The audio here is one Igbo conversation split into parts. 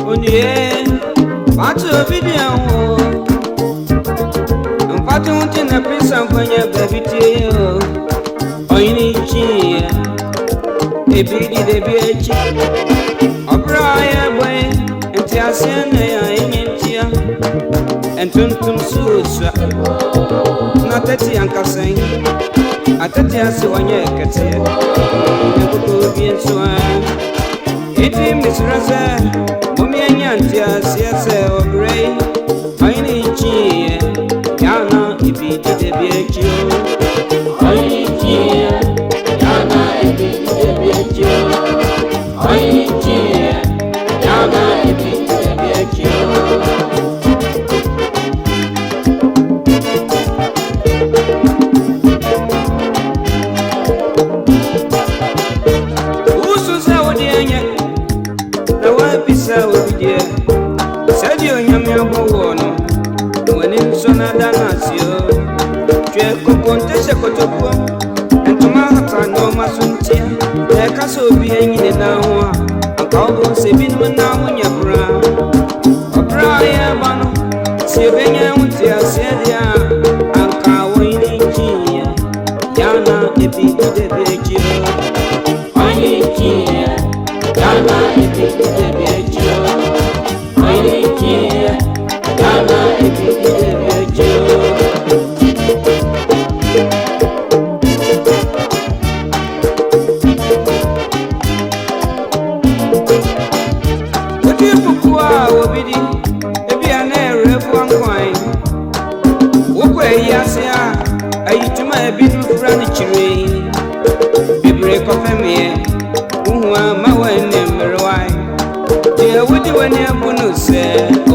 Onye Fatu video Fatu untina pisa mfanya babiti Oyini chi Ebidi debi echi Obraya boy Enti asene ya inyentia Entuntum suswa Natati ankaseng Atati asi wanye kete Nekutu bienswa Iti misrasa Mumia nyantia siase obrei Oyini chi Yana ibidi debi echi Oyini chi Yana ibidi debi echi Oyini chi Yana ibidi debi echi Ususa wadianya Na wapisa wabidia Sadio nyami abuwono Wani nsona danasio Chwe kukontesha kotokuwa Entuma hata no masuntia Eka sobi enyine na huwa Akaubo sebin mna munya bra Obra ya bano Siobenya untia sedia Anka wini kia Yana ebi debechio Wini kia Yana ebi debechio Wini kia Yana ebi debechio Ukipukua wabidi Ebi anerefu ankwai Ukwe yasia Ayituma ebi nufrani chiri Bibire kofemie Uhuwa mawene mmerwai Dia wudi wane abunu se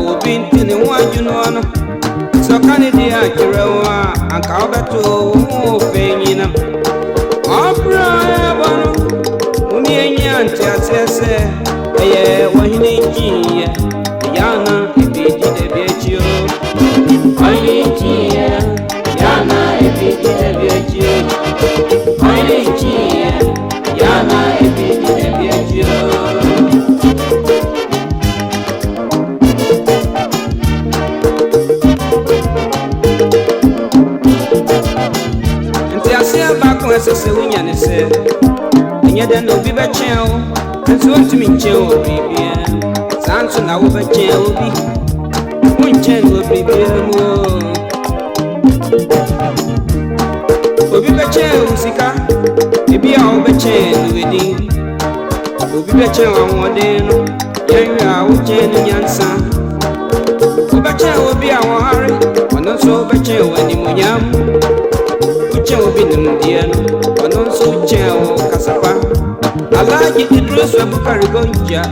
Obi ntini wajunu wano Sokani dia kirewa Anka obeto umu fenyina Opra ya bano Umi enya anti asese Eye wahine njiye Yana ibidi debi echio Wahine njiye Yana ibidi debi echio Wahine njiye Yana ibidi debi echio Nti asia bako esese unyanese Nyede no bi bechen o Nti ontimi nchen o bibia Sanso na wo bechen o bi Unchen o bibia mo Obi bechen o sika Ebi a wo bechen no wedi Obi bechen wa wode no Yanwa wo chen no nyansa Wo bechen obi a wo hare Ono so bechen o animunyam Uche obi nimdie no Ono so uche o kasapa Alaji Idris Abubakar Gonja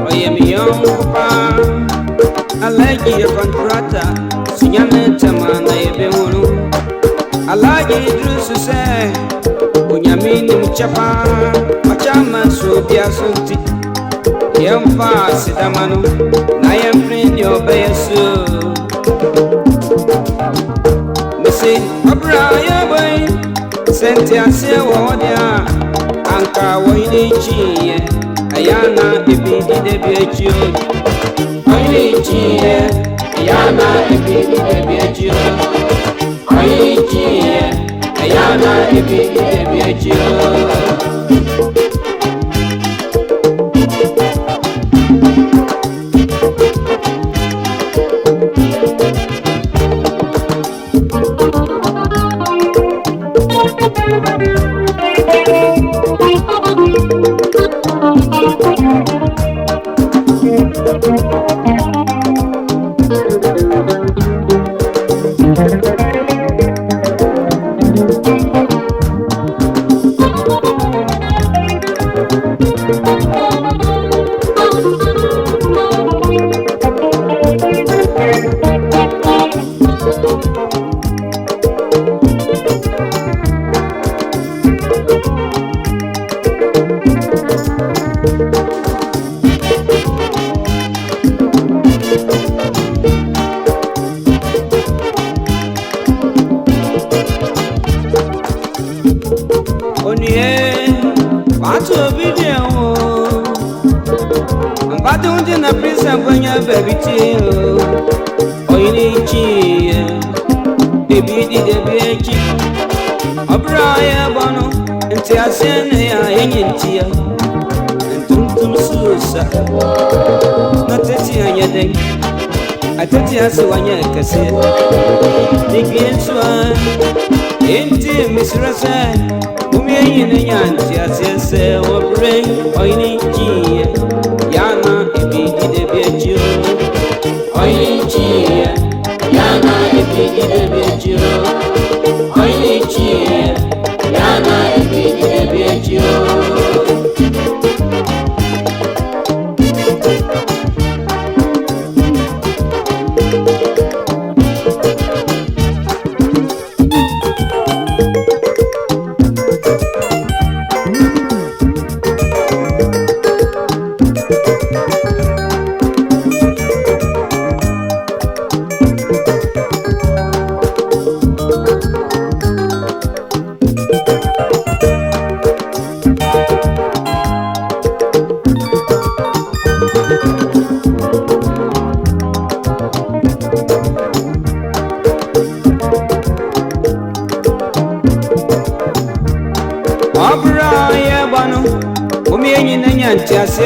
Oyemi Yonkupa Alaji ya kontrata Sinyame tamana yebe wunu Alaji Idris se Unyamini mchapa Machama subia sunti Yemfa sidamanu Na yemfrindi obeyesu Misi Abraya boy Senti asiye wadia Anka wahine chiye Ayana ibidi debi echio Wahine chiye Ayana ibidi debi echio Wahine chiye Ayana ibidi debi echio so video. But don't in a prison when you're baby too. Oh, you need cheer. Baby, did a baby. A briar bono, and tear send a hanging tear. And tum suicide. Not a tear on your day. I thought you had one year, Cassia. Begin swine. Ain't Miss Rasa? Whom you in a yanty, as you say, or bring, or you need cheer. Yana, if he did a bit you. Or you need cheer. Yana, if he did a bit you. Or you need cheer. Yana, if he did a bit you.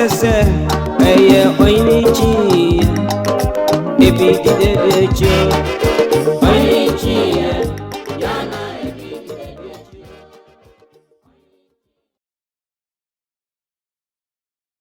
Say, hey, Oinichi, if he did it, you, Oinichi.